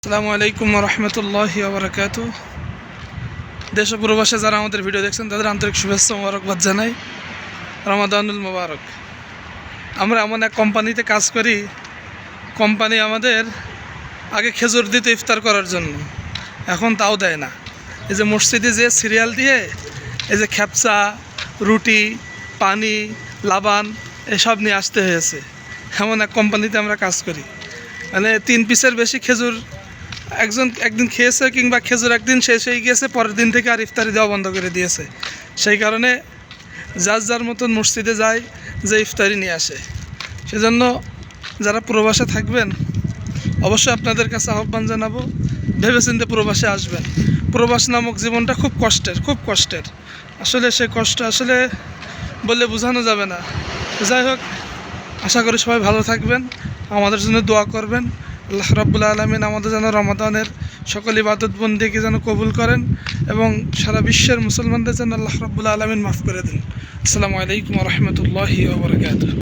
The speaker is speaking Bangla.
আসসালামু আলাইকুম রহমতুল্লাহি ওয়া বারাকাতুহু। দেশ ও প্রবাসে যারা আমাদের ভিডিও দেখছেন তাদের আন্তরিক শুভেচ্ছা মোবারকবাদ জানাই। রমাদানুল মোবারক। আমরা এমন এক কোম্পানিতে কাজ করি, কোম্পানি আমাদের আগে খেজুর দিত ইফতার করার জন্য, এখন তাও দেয় না। এই যে মসজিদে যে সিরিয়াল দিয়ে এই যে খ্যাপসা, রুটি, পানি, লাবান এসব নিয়ে আসতে হয়েছে। এমন এক কোম্পানিতে আমরা কাজ করি, মানে 3 পিসের বেশি খেজুর একদিন খেয়েছে, কিংবা খেজুর একদিন শেষ হয়ে গিয়েছে, পরের দিন থেকে আর ইফতারি দেওয়া বন্ধ করে দিয়েছে। সেই কারণে যার মতন মসজিদে যায়, যে ইফতারি নিয়ে আসে। সেজন্য যারা প্রবাসে থাকবেন অবশ্যই আপনাদের কাছে আহ্বান জানাবো, ভেবেচিন্তে প্রবাসে আসবেন। প্রবাস নামক জীবনটা খুব কষ্টের। আসলে সে কষ্ট আসলে বললে বোঝানো যাবে না। যাই হোক, আশা করি সবাই ভালো থাকবেন, আমাদের জন্য দোয়া করবেন। আল্লাহ রাব্বুল আলামিন আমাদের যেন রমাদানের সকল ইবাদত বন্দেগী যেন কবুল করেন, এবং সারা বিশ্বের মুসলমানদের যেন আল্লাহ রাব্বুল আলামিন মাফ করে দেন। আসসালামু আলাইকুম ওয়া রাহমাতুল্লাহি ওয়া বারাকাতুহু।